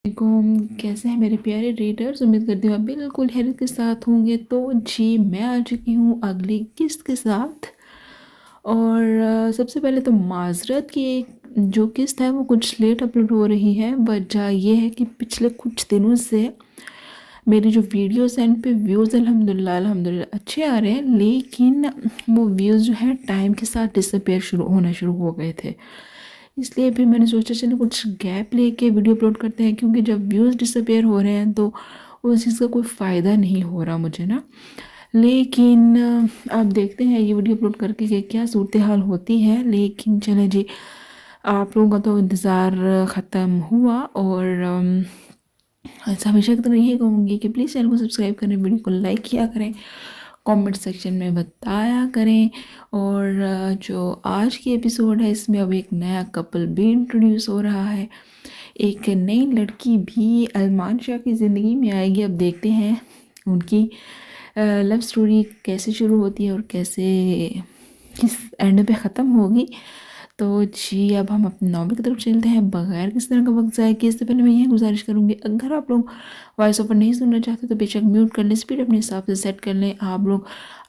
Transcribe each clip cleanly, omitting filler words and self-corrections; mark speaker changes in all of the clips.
Speaker 1: علیکم، کیسے ہیں میرے پیارے ریڈرز؟ امید کرتی ہوں آپ بالکل خیریت کے ساتھ ہوں گے۔ تو جی میں آ چکی ہوں اگلی قسط کے ساتھ، اور سب سے پہلے تو معذرت کہ جو قسط ہے وہ کچھ لیٹ اپلوڈ ہو رہی ہے۔ وجہ یہ ہے کہ پچھلے کچھ دنوں سے میری جو ویڈیوز ہیں ان پہ ویوز الحمدللہ اچھے آ رہے ہیں، لیکن وہ ویوز جو ہیں ٹائم کے ساتھ ڈسپیئر ہونا شروع ہو گئے تھے۔ اس لیے پھر میں نے سوچا چلے کچھ گیپ لے کے ویڈیو اپلوڈ کرتے ہیں، کیونکہ جب ویوز ڈسپیئر ہو رہے ہیں تو اس چیز کا کوئی فائدہ نہیں ہو رہا مجھے نا۔ لیکن آپ دیکھتے ہیں یہ ویڈیو اپلوڈ کر کے کہ کیا صورتحال ہوتی ہے۔ لیکن چلیں جی، آپ لوگوں کا تو انتظار ختم ہوا، اور ایسا ہمیشہ کی طرح یہی کہوں گی کہ پلیز چینل کو سبسکرائب کریں، ویڈیو کو لائک کیا کریں، کامنٹ سیکشن میں بتایا کریں۔ اور جو آج کی ایپیسوڈ ہے اس میں اب ایک نیا کپل بھی انٹروڈیوس ہو رہا ہے، ایک نئی لڑکی بھی علمان شاہ کی زندگی میں آئے گی۔ اب دیکھتے ہیں ان کی لو سٹوری کیسے شروع ہوتی ہے اور کیسے کس اینڈ پہ ختم ہوگی۔ تو جی اب ہم اپنے ناول کی طرف چلتے ہیں بغیر کس طرح کا وقت ضائع کیے۔ اس سے پہلے میں یہ گزارش کروں گی، اگر آپ لوگ وائس اوور نہیں سننا چاہتے تو بے شک میوٹ کر لیں، اسپیڈ اپنے حساب سے سیٹ کر لیں۔ آپ لوگ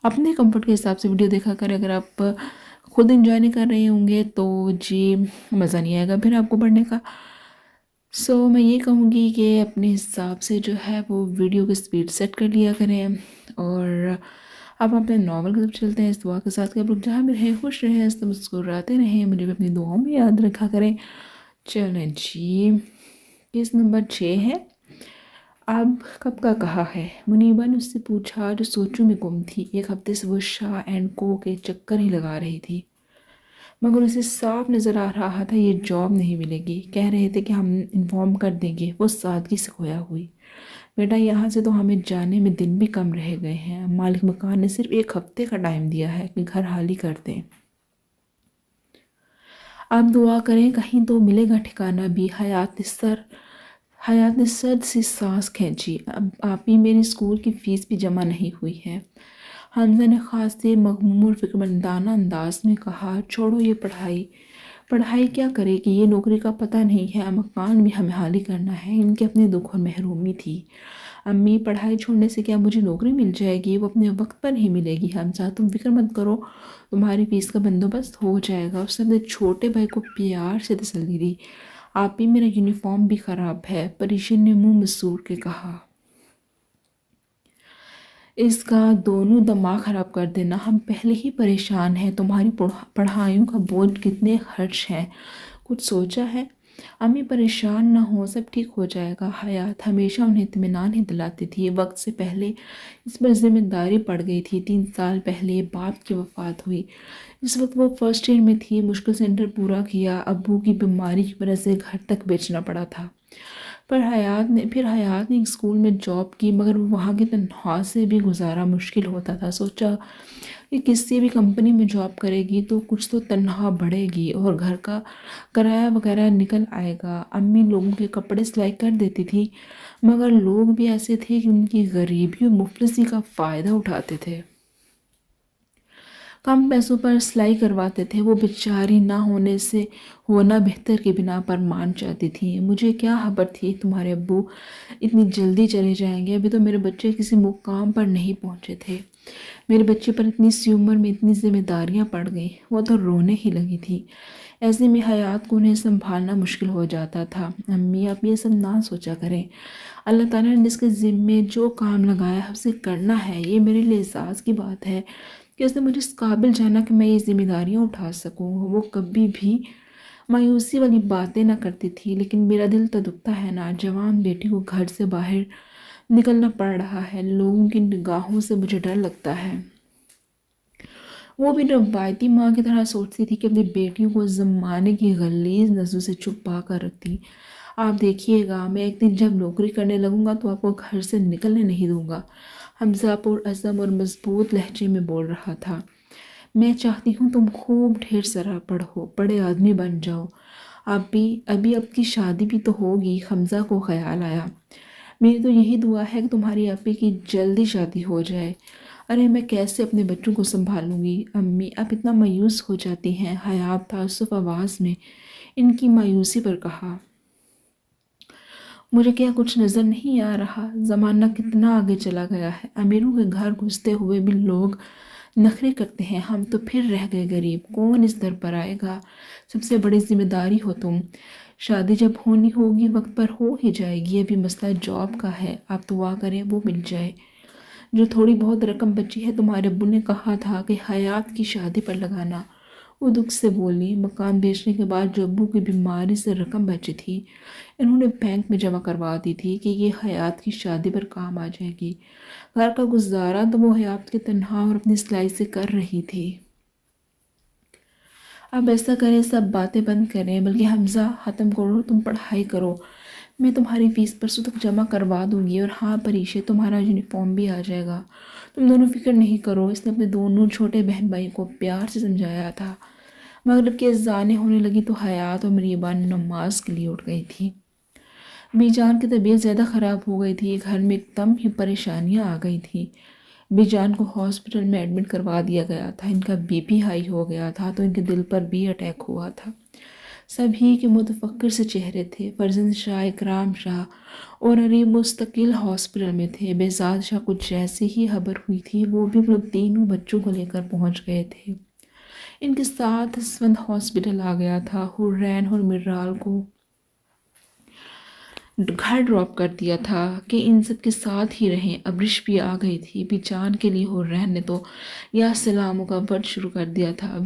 Speaker 1: اپنے کمفرٹ کے حساب سے ویڈیو دیکھا کریں۔ اگر آپ خود انجوائے نہیں کر رہے ہوں گے تو جی مزہ نہیں آئے گا پھر آپ کو پڑھنے کا۔ میں یہ کہوں گی کہ اپنے حساب سے جو ہے وہ ویڈیو کی سپیڈ سیٹ کر لیا کریں۔ اور اب ہم اپنے ناول کی طرف چلتے ہیں اس دعا کے ساتھ کہ آپ لوگ جہاں بھی رہیں خوش رہیں، مسکراتے رہیں، مجھے بھی اپنی دعاؤں میں یاد رکھا کریں۔ چلیں جی، کیس نمبر 6 ہے، اب کب کا کہا ہے۔ منیبا نے اس سے پوچھا جو سوچوں میں گم تھی۔ ایک ہفتے سے وہ شاہ اینڈ کو کے چکر ہی لگا رہی تھی، مگر اسے صاف نظر آ رہا تھا یہ جاب نہیں ملے گی۔ کہہ رہے تھے کہ ہم انفارم کر دیں گے۔ وہ سادگی سے کھویا ہوئی، بیٹا یہاں سے تو ہمیں جانے میں دن بھی کم رہ گئے ہیں، مالک مکان نے صرف 1 ہفتے کا ٹائم دیا ہے کہ گھر حالی کر دیں۔ آپ دعا کریں کہیں تو ملے گا ٹھکانہ بھی۔ حیات نے سرد سی سانس کھینچی۔ اب آپ ہی میری اسکول کی فیس بھی جمع نہیں ہوئی ہے۔ حمزہ نے خاصے مغموم اور فکرمندانہ انداز میں کہا، چھوڑو یہ پڑھائی کیا کرے گی، یہ نوکری کا پتہ نہیں ہے، مکان بھی ہمیں حالی کرنا ہے۔ ان کے اپنے دکھ اور محرومی تھی۔ امی پڑھائی چھوڑنے سے کیا مجھے نوکری مل جائے گی؟ وہ اپنے وقت پر ہی ملے گی حمزہ، تم فکر مت کرو، تمہاری فیس کا بندوبست ہو جائے گا۔ اس نے اپنے چھوٹے بھائی کو پیار سے تسلی دی۔ آپ ہی میرا یونیفارم بھی خراب ہے، پریشن نے منہ مسور کے کہا۔ اس کا دونوں دماغ خراب کر دینا، ہم پہلے ہی پریشان ہیں، تمہاری پڑھائیوں کا بوجھ کتنے خرچ ہیں، کچھ سوچا ہے؟ امی پریشان نہ ہو، سب ٹھیک ہو جائے گا۔ حیات ہمیشہ انہیں اطمینان ہی دلاتی تھی۔ وقت سے پہلے اس پر ذمہ داری پڑ گئی تھی۔ 3 سال پہلے باپ کی وفات ہوئی، اس وقت وہ فرسٹ ایئر میں تھی، مشکل سے انٹر پورا کیا، ابو کی بیماری کی وجہ سے گھر تک بیچنا پڑا تھا۔ پھر حیات نے ایک اسکول میں جاب کی، مگر وہاں کی تنخواہ سے بھی گزارا مشکل ہوتا تھا۔ سوچا کہ کسی بھی کمپنی میں جاب کرے گی تو کچھ تو تنخواہ بڑھے گی اور گھر کا کرایہ وغیرہ نکل آئے گا۔ امی لوگوں کے کپڑے سلائی کر دیتی تھی، مگر لوگ بھی ایسے تھے کہ ان کی غریبی اور مفلسی کا فائدہ اٹھاتے تھے، کم پیسوں پر سلائی کرواتے تھے۔ وہ بیچاری نہ ہونا بہتر کی بنا پر مان چاہتی تھی۔ مجھے کیا خبر تھی تمہارے ابو اتنی جلدی چلے جائیں گے، ابھی تو میرے بچے کسی مقام پر نہیں پہنچے تھے، میرے بچے پر اتنی سی عمر میں اتنی ذمہ داریاں پڑ گئیں۔ وہ تو رونے ہی لگی تھی۔ ایسے میں حیات کو انہیں سنبھالنا مشکل ہو جاتا تھا۔ امی آپ یہ سب نہ سوچا کریں، اللہ تعالیٰ نے جس کے ذمے جو کام لگایا ہے اسے کرنا ہے۔ یہ میرے لیے اعزاز کی بات ہے کہ اس نے مجھے اس قابل جانا کہ میں یہ ذمہ داریاں اٹھا سکوں۔ وہ کبھی بھی مایوسی والی باتیں نہ کرتی تھی، لیکن میرا دل تو دکھتا ہے نا، جوان بیٹی کو گھر سے باہر نکلنا پڑ رہا ہے، لوگوں کی نگاہوں سے مجھے ڈر لگتا ہے۔ وہ بھی روایتی ماں کی طرح سوچتی تھی کہ اپنی بیٹیوں کو زمانے کی غلیظ نظروں سے چھپا کر رکھتی۔ آپ دیکھیے گا، میں ایک دن جب نوکری کرنے لگوں گا تو آپ کو گھر سے نکلنے نہیں دوں گا۔ حمزہ پر عزم اور مضبوط لہجے میں بول رہا تھا۔ میں چاہتی ہوں تم خوب ڈھیر سارا پڑھو، بڑے آدمی بن جاؤ۔ ابھی اب کی شادی بھی تو ہوگی۔ حمزہ کو خیال آیا، میری تو یہی دعا ہے کہ تمہاری آپی کی جلدی شادی ہو جائے۔ ارے میں کیسے اپنے بچوں کو سنبھالوں گی؟ امی آپ اتنا مایوس ہو جاتی ہیں، حیات تعصب آواز میں ان کی مایوسی پر کہا۔ مجھے کیا کچھ نظر نہیں آ رہا؟ زمانہ کتنا آگے چلا گیا ہے، امیروں کے گھر گھستے ہوئے بھی لوگ نخرے کرتے ہیں، ہم تو پھر رہ گئے غریب، کون اس در پر آئے گا؟ سب سے بڑی ذمہ داری ہو تم، شادی جب ہونی ہوگی وقت پر ہو ہی جائے گی، ابھی مسئلہ جاب کا ہے، آپ دعا کریں وہ مل جائے۔ جو تھوڑی بہت رقم بچی ہے تمہارے ابو نے کہا تھا کہ حیات کی شادی پر لگانا، وہ دکھ سے بولی۔ مکان بیچنے کے بعد جو ابو کی بیماری سے رقم بچی تھی انہوں نے بینک میں جمع کروا دی تھی کہ یہ حیات کی شادی پر کام آ جائے گی۔ گھر کا گزارا تو وہ حیات کے تنہا اور اپنی سلائی سے کر رہی تھی۔ اب ایسا کریں سب باتیں بند کریں، بلکہ حمزہ ختم کرو، تم پڑھائی کرو، میں تمہاری فیس پرسوں تک جمع کروا دوں گی، اور ہاں پریشے تمہارا یونیفارم بھی آ جائے گا، تم دونوں فکر نہیں کرو۔ اس نے اپنے دونوں چھوٹے بہن بھائی کو پیار سے سمجھایا تھا۔ مغرب کی اذانیں ہونے لگی تو حیات اور مریبا نماز کے لیے اٹھ گئی تھی۔ بی جان کی طبیعت زیادہ خراب ہو گئی تھی، گھر میں ایک دم ہی پریشانیاں آ گئی تھیں۔ بی جان کو ہاسپٹل میں ایڈمٹ کروا دیا گیا تھا، ان کا بی پی ہائی ہو گیا تھا تو ان کے دل پر بھی اٹیک ہوا تھا۔ سبھی کے متفکر سے چہرے تھے، فرزند شاہ، اکرام شاہ اور عریب مستقل ہاسپٹل میں تھے۔ بہزاد شاہ کچھ جیسے ہی خبر ہوئی تھی وہ بھی اپنے تینوں بچوں کو لے کر پہنچ گئے تھے۔ ان کے ساتھ اسفند ہاسپٹل آ گیا تھا، حرین اور مرال کو گھر ڈراپ کر دیا تھا کہ ان سب کے ساتھ ہی رہیں۔ ابرش بھی آ گئی تھی۔ بیچان کے لیے حرین نے تو یا سلاموں کا ورد شروع کر دیا تھا،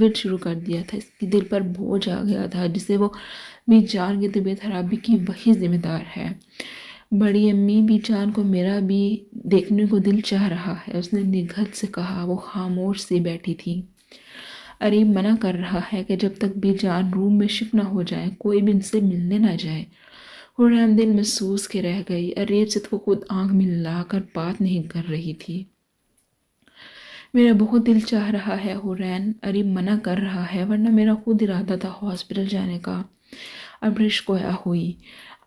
Speaker 1: اس کی دل پر بوجھ آ گیا تھا جسے وہ بیچان کی طبیعت خرابی کی وہی ذمہ دار ہے۔ بڑی امی بیچان کو میرا بھی دیکھنے کو دل چاہ رہا ہے، اس نے نگہت سے کہا۔ وہ خاموش سی بیٹھی تھی۔ عریب منع کر رہا ہے کہ جب تک بیجان روم میں شفٹ نہ ہو جائے کوئی بھی ان سے ملنے نہ جائے۔ حرین دل محسوس کے رہ گئی، عریب سے تو خود آنکھ ملا کر بات نہیں کر رہی تھی۔ میرا بہت دل چاہ رہا ہے حرین، عریب منع کر رہا ہے، ورنہ میرا خود ارادہ تھا ہاسپٹل جانے کا۔ ابرش گویا ہوئی،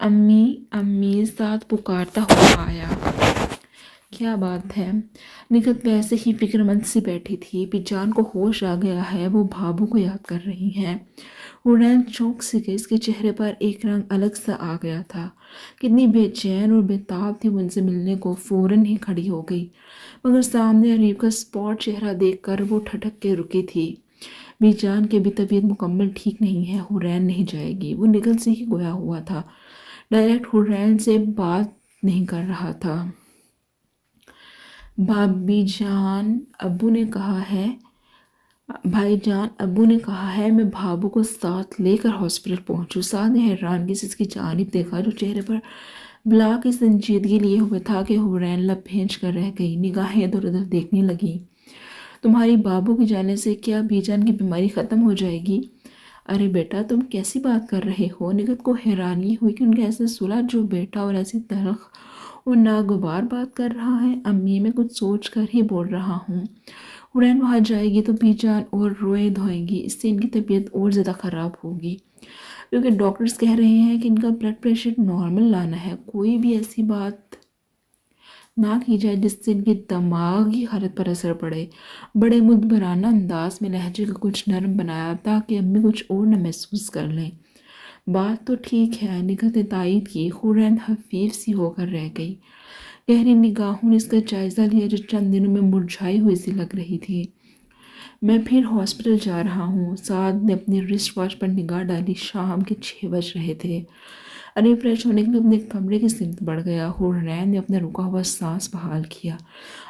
Speaker 1: امی امی ساتھ پکارتا ہوا آیا۔ کیا بات ہے؟ نگہت ویسے ہی فکر مند سی بیٹھی تھی۔ بیجان کو ہوش آ گیا ہے، وہ بھابو کو یاد کر رہی ہیں۔ حرین چونک سی گئی، اس کے چہرے پر ایک رنگ الگ سا آ گیا تھا۔ کتنی بے چین اور بے تاب تھی وہ ان سے ملنے کو، فوراً ہی کھڑی ہو گئی، مگر سامنے عریب کا اسپاٹ چہرہ دیکھ کر وہ ٹھٹک کے رکی تھی۔ بیجان کی بھی طبیعت مکمل ٹھیک نہیں ہے، حرین نہیں جائے گی۔ وہ نگہت سے ہی گویا ہوا تھا، ڈائریکٹ حرین سے بات نہیں کر رہا تھا۔ بھائی جان ابو نے کہا ہے میں بھابو کو ساتھ لے کر ہاسپٹل پہنچوں۔ ساتھ نے حیرانگی سے اس کی جانب دیکھا جو چہرے پر بلا کی سنجیدگی لیے ہوئے تھا کہ حرین لب بھینچ کر رہ گئی، نگاہیں ادھر ادھر دیکھنے لگی۔ تمہاری بابو کے جانے سے کیا بیجان کی بیماری ختم ہو جائے گی؟ ارے بیٹا تم کیسی بات کر رہے ہو؟ نگہت کو حیرانی ہوئی کہ ان کا ایسا سلا جو بیٹا اور ایسی تلخ اور ناگوار بات کر رہا ہے۔ امی میں کچھ سوچ کر ہی بول رہا ہوں، حرین وہاں جائے گی تو بیجان اور روئیں دھوئیں گی، اس سے ان کی طبیعت اور زیادہ خراب ہوگی، کیونکہ ڈاکٹرز کہہ رہے ہیں کہ ان کا بلڈ پریشر نارمل لانا ہے۔ کوئی بھی ایسی بات نہ کی جائے جس سے ان کی دماغی حالت پر اثر پڑے۔ بڑے مدبرانہ انداز میں لہجے کو کچھ نرم بنایا تاکہ امی کچھ اور نہ محسوس کر لیں۔ بات تو ٹھیک ہے، نگہت نے تائید کی۔ حرین حفیظ سی ہو کر رہ گئی، گہری نگاہوں نے اس کا جائزہ لیا جو چند دنوں میں مرجھائی ہوئی سی لگ رہی تھی۔ میں پھر ہاسپٹل جا رہا ہوں۔ سعد نے اپنی رسٹ واچ پر نگاہ ڈالی، شام کے 6 بج رہے تھے۔ عریب فریش ہونے کے لیے اپنے کمرے کی سمت بڑھ گیا۔ حرین نے اپنا رکا ہوا سانس بحال کیا۔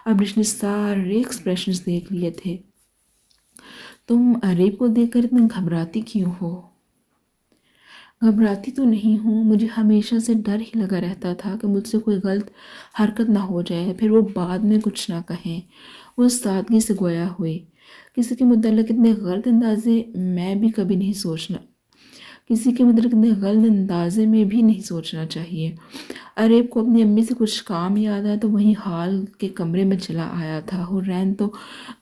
Speaker 1: ابرش نے سارے ایکسپریشنز دیکھ لیے تھے۔ تم عریب کو دیکھ کر اتنا گھبراتی کیوں ہو؟ گھبراتی تو نہیں ہوں، مجھے ہمیشہ سے ڈر ہی لگا رہتا تھا کہ مجھ سے کوئی غلط حرکت نہ ہو جائے، پھر وہ بعد میں کچھ نہ کہیں۔ وہ سادگی سے گویا ہوئی، کسی کے متعلق اتنے غلط اندازے میں بھی نہیں سوچنا چاہیے۔ عریب کو اپنی امی سے کچھ کام یاد آیا تو وہیں حال کے کمرے میں چلا آیا تھا۔ حرین تو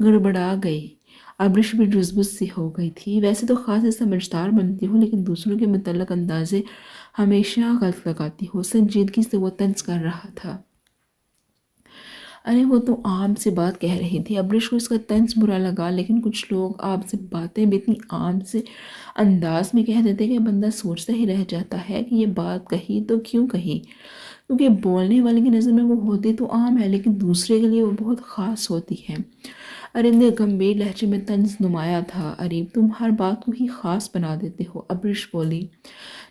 Speaker 1: گڑبڑا گئی، ابرش بھی ڈزبز سی ہو گئی تھی۔ ویسے تو خاص سمجھدار بنتی ہو لیکن دوسروں کے متعلق اندازے ہمیشہ غلط لگاتی ہو۔ سنجیدگی سے وہ طنز کر رہا تھا، ارے وہ تو عام سے بات کہہ رہی تھی، ابرش کو اس کا طنز برا لگا، لیکن کچھ لوگ آپ سے باتیں بھی اتنی عام سے انداز میں کہہ دیتے کہ بندہ سوچتا ہی رہ جاتا ہے کہ یہ بات کہی تو کیوں کہی، کیونکہ بولنے والے کی نظر میں وہ ہوتی تو عام ہے لیکن دوسرے کے لیے وہ بہت خاص ہوتی ہے۔ اریم نے گمبھیر لہجے میں طنز نمایا تھا۔ اریم تم ہر بات کو ہی خاص بنا دیتے ہو، ابرش بولی،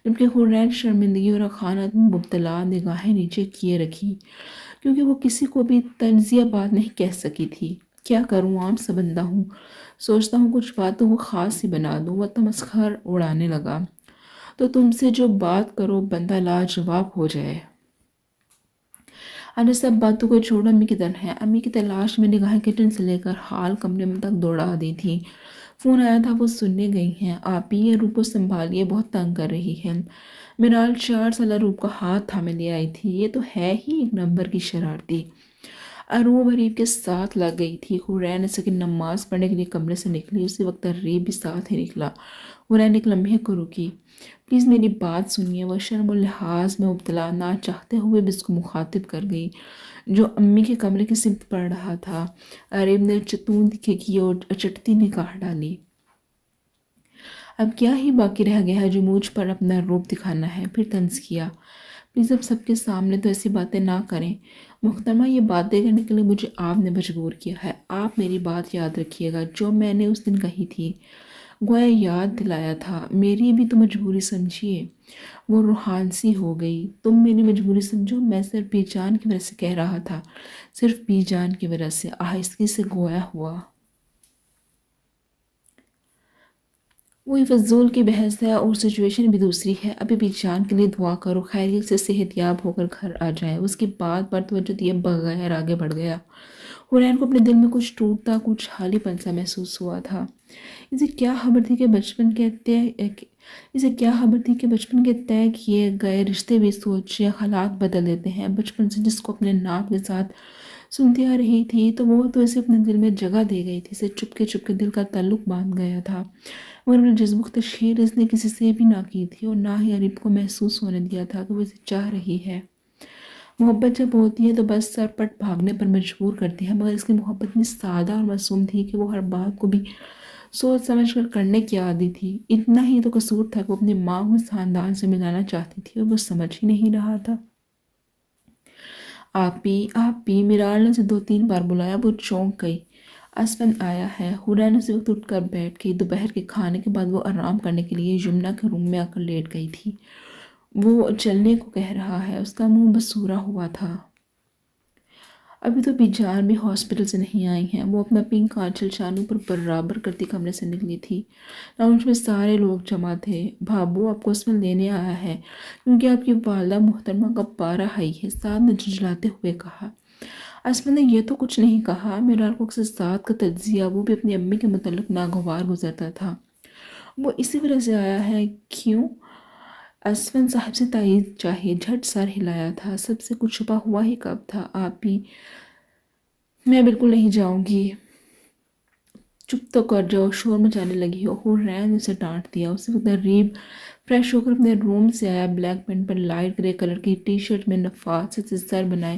Speaker 1: جبکہ حورین شرمندگی اور خانت میں مبتلا نگاہیں نیچے کیے رکھی، کیونکہ وہ کسی کو بھی طنزیہ بات نہیں کہہ سکی تھی۔ کیا کروں، عام سا بندہ ہوں، سوچتا ہوں کچھ باتوں کو خاص ہی بنا دوں۔ وہ تمسخر اڑانے لگا، تو تم سے جو بات کرو بندہ لاجواب ہو جائے۔ آج سب باتوں کو چھوڑ امی کی طرف ہے، امی کی تلاش میں نگاہیں کچن سے لے کر ہال کمرے میں تک دوڑا دی تھی۔ فون آیا تھا، وہ سننے گئی ہیں۔ آپ ہی یہ روپ کو سنبھالیے، بہت تنگ کر رہی ہے۔ میرال 4 سالہ روپ کا ہاتھ تھامے لے آئی تھی۔ یہ تو ہے ہی ایک نمبر کی شرارتی۔ اروب ریب کے ساتھ لگ گئی تھی۔ حورین ایسے کہ نماز پڑھنے کے لیے کمرے سے نکلی، اسی وقت ریب بھی ساتھ ہی نکلا۔ حورین ایک لمحے کو رکی۔ پلیز میری بات سنیے، وہ شرم و لحاظ میں مبتلا نہ چاہتے ہوئے بھی اس کو مخاطب کر گئی، جو امی کے کمرے کی سمت پڑ رہا تھا۔ ریب نے چتون دکھے کی اور اچٹتی نگاہ ڈالی۔ اب کیا ہی باقی رہ گیا ہے جو مجھ پر اپنا روپ دکھانا ہے۔ پھر طنز کیا، پلیز اب سب کے سامنے تو ایسی باتیں نہ کریں محترمہ، یہ باتیں کرنے کے لیے مجھے آپ نے مجبور کیا ہے۔ آپ میری بات یاد رکھیے گا جو میں نے اس دن کہی تھی، گویا یاد دلایا تھا۔ میری بھی تو مجبوری سمجھیے۔ وہ روحانسی ہو گئی۔ تم میری مجبوری سمجھو، میں صرف بی جان کی وجہ سے کہہ رہا تھا، صرف بی جان کی وجہ سے، آہستگی سے گویا ہوا۔ وہی فضول کی بحث ہے اور سچویشن بھی دوسری ہے۔ ابھی بی جان کے لیے دعا کرو، خیریت سے صحت یاب ہو کر گھر آ جائے۔ اس کی بات پر توجہ دیے بغیر آگے بڑھ گیا۔ حورین کو اپنے دل میں کچھ ٹوٹتا، کچھ خالی پن سا محسوس ہوا تھا۔ اسے کیا خبر تھی کہ بچپن کے طے کیے گئے رشتے بھی سوچ یا حالات بدل دیتے ہیں۔ بچپن سے جس کو اپنے نام کے ساتھ سنتی آ رہی تھی تو وہ تو اسے اپنے دل میں جگہ دے گئی تھی، اسے چپکے چپکے دل کا تعلق باندھ گیا تھا، مگر اپنے جذبوں کی تشہیر اس نے کسی سے بھی نہ کی تھی اور نہ ہی ارب کو محسوس ہونے دیا تھا کہ وہ اسے چاہ رہی ہے۔ محبت جب ہوتی ہے تو بس سر پٹ بھاگنے پر مجبور کرتی ہے، مگر اس کی محبت اتنی سادہ اور معصوم تھی کہ وہ ہر بات کو بھی سوچ سمجھ کر کرنے کی عادی تھی۔ اتنا ہی تو قصور تھا کہ وہ اپنی ماں کو اس خاندان سے ملانا چاہتی تھی اور وہ سمجھ ہی نہیں رہا تھا۔ آپ بھی میرال نے اسے 2-3 بار بلایا، وہ چونک گئی۔ اسفند آیا ہے۔ حورین اسی وقت اٹھ کر بیٹھ گئی۔ دوپہر کے کھانے کے بعد وہ آرام کرنے کے لیے یمنا کے روم میں آ کر لیٹ گئی تھی۔ وہ چلنے کو کہہ رہا ہے، اس کا منہ بسورا ہوا تھا۔ ابھی تو بی جان بھی ہاسپٹل سے نہیں آئی ہیں۔ وہ اپنا پنک آنچل شانوں پر برابر کرتی کمرے سے نکلی تھی۔ لاؤنج میں سارے لوگ جمع تھے۔ بھابو آپ کو اسفند لینے آیا ہے کیونکہ آپ کی والدہ محترمہ کا پارا آئی ہے، سعد نے جھنجھلاتے ہوئے کہا۔ اسفند نے یہ تو کچھ نہیں کہا۔ میرال کو اکثر سعد کا تجزیہ وہ بھی اپنی امی کے متعلق ناگوار گزرتا تھا۔ وہ اسی وجہ سے آیا ہے۔ کیوں؟ اسفند صاحب سے تائید چاہیے۔ جھٹ سر ہلایا تھا۔ سب سے کچھ چھپا ہوا ہی کب تھا؟ آپ بھی میں بالکل نہیں جاؤں گی۔ چپ تو کر جاؤ، شور مچانے لگی ہو۔ حورین نے اسے ڈانٹ دیا۔ اسی وقت ریب فریش ہو کر اپنے روم سے آیا۔ بلیک پینٹ پر لائٹ گرے کلر کی ٹی شرٹ میں نفاست سے سر بنائے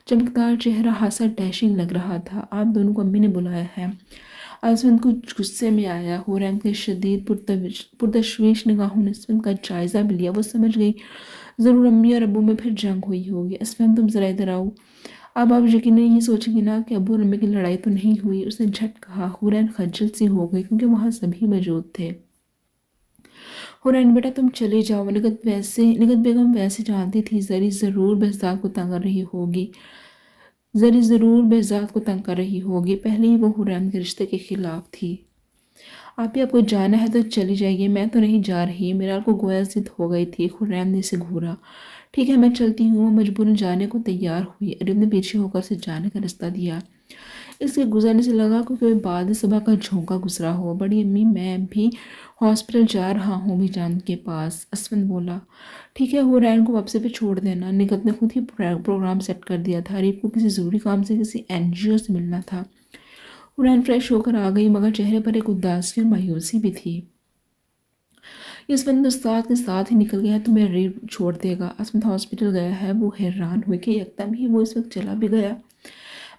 Speaker 1: چمکدار چہرہ ہاسا ڈیشنگ لگ رہا تھا۔ آپ دونوں کو امی نے بلایا ہے۔ اسفند کچھ غصے میں آیا۔ حورین کے شدید پرتشویش نگاہوں نے اسفند کا جائزہ بھی لیا۔ وہ سمجھ گئی ضرور امی اور ابو میں پھر جنگ ہوئی ہوگی۔ اسفند تم ذرا ادھر آؤ۔ اب آپ یقیناً یہ سوچیں گی نا کہ ابو اور امی کی لڑائی تو نہیں ہوئی، اس نے جھٹ کہا۔ حورین خجل سی ہو گئی کیونکہ وہاں سبھی موجود تھے۔ حورین بیٹا تم چلے جاؤ، نگہت بیگم ویسے جانتی تھی زری ضرور بہزاد کو تنگ کر رہی ہوگی، پہلے ہی وہ حورین کے رشتے کے خلاف تھی۔ آپ کو جانا ہے تو چلی جائیے، میں تو نہیں جا رہی۔ میرال کو گویا ضد ہو گئی تھی۔ حورین نے اسے گھورا۔ ٹھیک ہے میں چلتی ہوں۔ وہ مجبوراً جانے کو تیار ہوئی۔ ارب نے پیچھے ہو کر اسے جانے کا راستہ دیا۔ اس کے گزرنے سے لگا کہ بعد صبح کا جھونکا گزرا ہو۔ بڑی امی میں بھی ہاسپٹل جا رہا ہوں بی جان کے پاس، اسفند بولا۔ ٹھیک ہے، حورین کو واپسی پہ چھوڑ دینا۔ نگہت نے خود ہی پروگرام سیٹ کر دیا تھا۔ ریب کو کسی ضروری کام سے کسی NGO سے ملنا تھا۔ حورین فریش ہو کر آ گئی مگر چہرے پر ایک اداسی اور مایوسی بھی تھی۔ یہ اسفند استاد کے ساتھ ہی نکل گیا تو میں ریب چھوڑ دے گا۔ اسفند ہاسپٹل گیا ہے؟ وہ حیران ہوئی کہ یکدم ہی وہ اس وقت چلا بھی گیا۔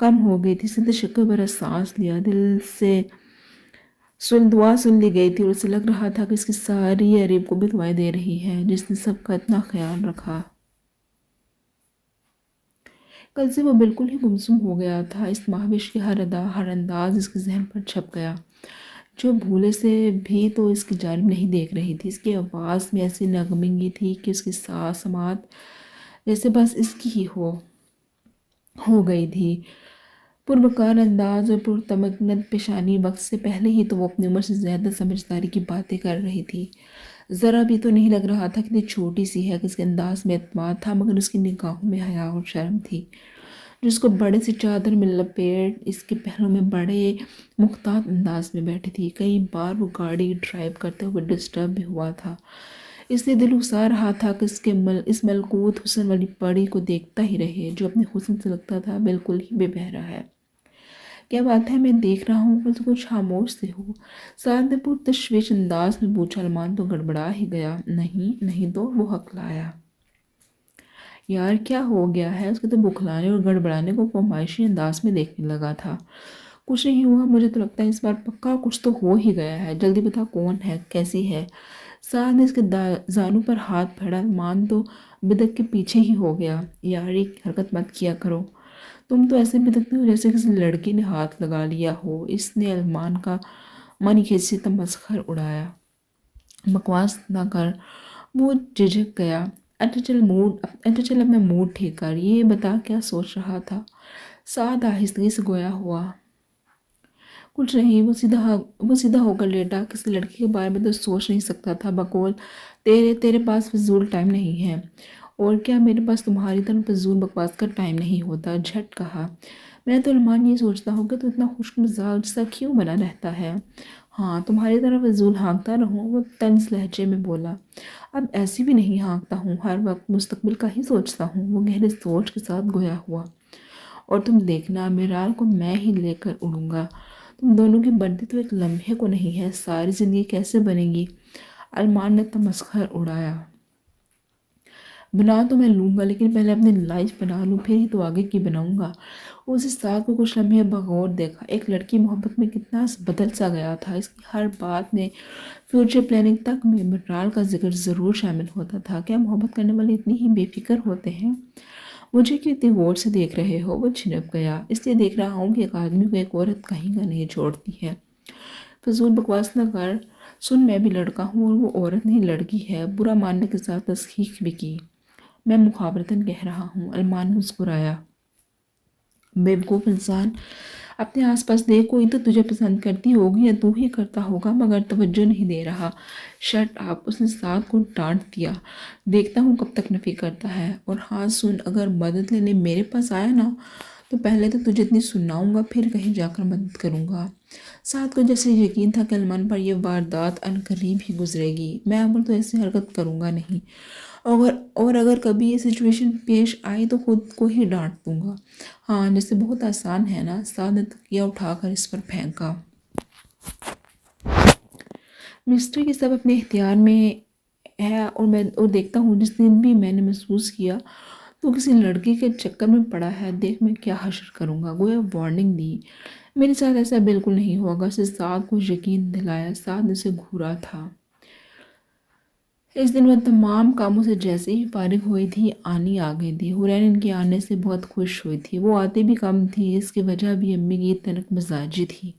Speaker 1: کم ہو گئی تھی، سیدھے شکل برا سانس لیا، دل سے دعا سن لی گئی تھی، اور اسے لگ رہا تھا کہ اس کی ساری عریب کو بھی دعائیں دے رہی ہے جس نے سب کا اتنا خیال رکھا۔ کل سے وہ بالکل ہی گمسم ہو گیا تھا، اس مہوش کی ہر ادا، ہر انداز اس کے ذہن پر چھپ گیا۔ جو بھولے سے بھی تو اس کی جانب نہیں دیکھ رہی تھی، اس کی آواز میں ایسی نغمگی تھی کہ اس کی سانس سماعت جیسے بس اس کی ہی ہو گئی تھی۔ پروقار انداز اور پرتمکنت پیشانی، وقت سے پہلے ہی تو وہ اپنی عمر سے زیادہ سمجھداری کی باتیں کر رہی تھی۔ ذرا بھی تو نہیں لگ رہا تھا کہ یہ چھوٹی سی ہے، کہ اس کے انداز میں اعتماد تھا، مگر اس کی نگاہوں میں حیا اور شرم تھی، جس کو بڑے سی چادر میں لپیٹ اس کے پہلوں میں بڑے محتاط انداز میں بیٹھی تھی۔ کئی بار وہ گاڑی ڈرائیو کرتے ہوئے ڈسٹرب بھی ہوا تھا، اس لیے دل اکسا رہا تھا کہ اس ملکوت حسن والی پری کو دیکھتا ہی رہے، جو اپنے حسن سے لگتا تھا بالکل ہی بے بہرا ہے۔ کیا بات ہے، میں دیکھ رہا ہوں کہ کچھ خاموش سے ہو، سعد نے پرتشویش انداز میں پوچھا۔ ارمان تو گڑبڑا ہی گیا۔ نہیں تو، وہ ہکلایا۔ یار کیا ہو گیا ہے؟ اس کے تو بکھلانے اور گڑبڑانے کو فرمائشی انداز میں دیکھنے لگا تھا۔ کچھ نہیں ہوا، مجھے تو لگتا ہے اس بار پکا کچھ تو ہو ہی گیا ہے، جلدی بتا کون ہے، کیسی ہے؟ سعد نے اس کے زانوں پر ہاتھ پھیرا۔ ارمان تو بدک کے پیچھے ہی ہو گیا۔ یار ایک حرکت مت کیا کرو، تم تو ایسے بدکتے ہو جیسے کسی لڑکی نے ہاتھ لگا لیا ہو۔ اس نے ارمان کا منی کھیسی تمسخر اڑایا۔ بکواس نہ کر، وہ جھجک گیا۔ اچھا چل اب میں موڈ ٹھیک کر، یہ بتا کیا سوچ رہا تھا؟ سعد آہستگی سے گویا ہوا۔ کچھ نہیں، وہ سیدھا ہو کر لیٹا۔ کسی لڑکی کے بارے میں تو سوچ نہیں سکتا تھا، بقول تیرے پاس فضول ٹائم نہیں ہے۔ اور کیا میرے پاس تمہاری طرح فضول بکواس کا ٹائم نہیں ہوتا؟ جھٹ کہا۔ میں تو ارمان یہ سوچتا ہوں کہ تو اتنا خوش مزاج سا کیوں بنا رہتا ہے؟ ہاں، تمہاری طرح فضول ہانکتا رہوں، وہ طنز لہجے میں بولا۔ اب ایسی بھی نہیں ہانکتا ہوں، ہر وقت مستقبل کا ہی سوچتا ہوں، وہ گہرے سوچ کے ساتھ گویا ہوا۔ اور تم دیکھنا، میرال کو میں ہی لے کر اڑوں گا، تم دونوں کی بنتی تو ایک لمحے کو نہیں ہے، ساری زندگی کیسے بنے گی؟ ارمان نے تمسخر اڑایا۔ بنا تو میں لوں گا، لیکن پہلے اپنی لائف بنا لوں، پھر ہی تو آگے کی بناؤں گا۔ اسے ساتھ کو کچھ لمحے بغور دیکھا۔ ایک لڑکی محبت میں کتنا بدل سا گیا تھا، اس کی ہر بات میں، فیوچر پلاننگ تک میں مرال کا ذکر ضرور شامل ہوتا تھا۔ کیا محبت کرنے والے اتنی ہی بے فکر ہوتے ہیں؟ مجھے کیوں اتنی غور سے دیکھ رہے ہو؟ وہ چھنپ گیا۔ اس لیے دیکھ رہا ہوں کہ ایک آدمی کو ایک عورت کہیں کا نہیں چھوڑتی ہے۔ فضول بکواس نہ کر، سن میں بھی لڑکا ہوں اور وہ عورت نہیں لڑکی ہے، برا ماننے کے ساتھ تصحیح بھی کی۔ میں مخابرتاً کہہ رہا ہوں۔ ارمان مسکرایا۔ بیوقوف انسان، اپنے آس پاس دیکھ، کوئی تو تجھے پسند کرتی ہوگی یا تو ہی کرتا ہوگا، مگر توجہ نہیں دے رہا۔ شٹ اپ، اس نے ساتھ کو ڈانٹ دیا۔ دیکھتا ہوں کب تک نفی کرتا ہے۔ اور ہاں سن، اگر مدد لینے میرے پاس آیا نا، تو پہلے تو تجھے اتنی سناؤں گا، پھر کہیں جا کر مدد کروں گا۔ ساتھ کو جیسے یقین تھا کہ ارمان پر یہ واردات عنقریب ہی گزرے گی۔ میں عمر تو ایسی حرکت کروں گا نہیں، اور اگر کبھی یہ سچویشن پیش آئی تو خود کو ہی ڈانٹ دوں گا۔ ہاں، جیسے بہت آسان ہے نا؟ سعد نے تکیہ اٹھا کر اس پر پھینکا۔ مسٹری کی سب اپنے اختیار میں ہے، اور دیکھتا ہوں جس دن بھی میں نے محسوس کیا تو کسی لڑکی کے چکر میں پڑا ہے، دیکھ میں کیا حشر کروں گا۔ گویا وارننگ دی۔ میرے ساتھ ایسا بالکل نہیں ہوگا، اسے سعد کو یقین دلایا۔ سعد نے اسے گھورا تھا۔ اس دن وہ تمام کاموں سے جیسے ہی فارغ ہوئی تھی، آنی آ گئی تھی۔ حورین ان کے آنے سے بہت خوش ہوئی تھی، وہ آتی بھی کم تھی، اس کی وجہ بھی امی کی تنک مزاجی تھی۔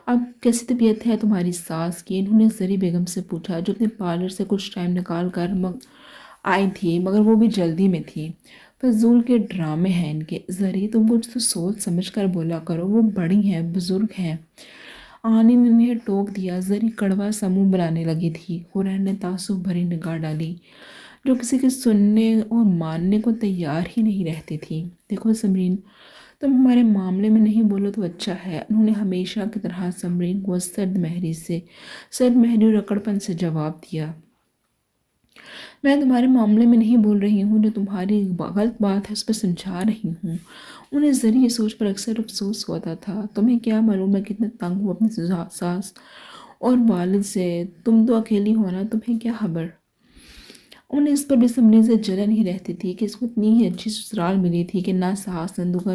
Speaker 1: اب کیسی طبیعت ہے تمہاری ساس کی؟ انہوں نے زری بیگم سے پوچھا، جو اپنے پارلر سے کچھ ٹائم نکال کر آئی تھی، مگر وہ بھی جلدی میں تھی۔ فضول کے ڈرامے ہیں ان کے۔ زری، تم کچھ تو سوچ سمجھ کر بولا کرو، وہ بڑی ہیں، بزرگ ہیں۔ آنی نے انہیں ٹوک دیا۔ زری کڑوا سا منہ بنانے لگی تھی۔ حورین نے تعصب بھری نگاہ ڈالی، جو کسی کے سننے اور ماننے کو تیار ہی نہیں رہتی تھی۔ دیکھو سمرین، تم ہمارے معاملے میں نہیں بولو تو اچھا ہے، انہوں نے ہمیشہ کی طرح سمرین کو سرد مہری اور اکڑپن سے جواب دیا۔ میں تمہارے معاملے میں نہیں بول رہی ہوں، جو تمہاری غلط بات ہے اس پر سمجھا رہی ہوں۔ انہیں ذریعے سوچ پر اکثر افسوس ہوتا تھا۔ تمہیں کیا معلوم میں کتنے تنگ ہوں اپنی ساس اور والد سے، تم تو اکیلی ہونا، تمہیں کیا خبر؟ انہیں اس پر بھی سمرین سے جلن ہی رہتی تھی کہ اس کو اتنی ہی اچھی سسرال ملی تھی کہ نہ ساس نندو کا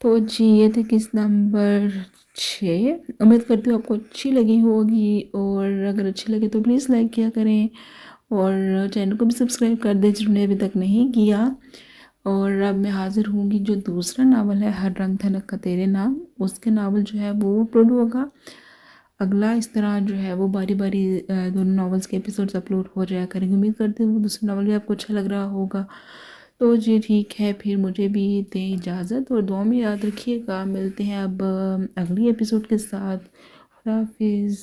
Speaker 1: تو جی یہ تھی قسط نمبر 6. امید کرتی ہوں آپ کو اچھی لگی ہوگی، اور اگر اچھی لگے تو پلیز لائک کیا کریں، اور چینل کو بھی سبسکرائب کر دیں جنہوں نے ابھی تک نہیں کیا. اور اب میں حاضر ہوں گی جو دوسرا ناول ہے ہر رنگ تھنک کا تیرے نام، اس کے ناول جو ہے وہ اپلوڈ ہوگا اگلا. اس طرح جو ہے وہ باری باری دونوں ناولز کے ایپیسوڈز اپلوڈ ہو جایا کریں گے. امید کرتی ہوں دوسرا ناول بھی آپ کو اچھا لگ رہا ہوگا. تو جی ٹھیک ہے، پھر مجھے بھی دیں اجازت، اور دعا میں یاد رکھیے گا. ملتے ہیں اب اگلی ایپیسوڈ کے ساتھ. خدا حافظ.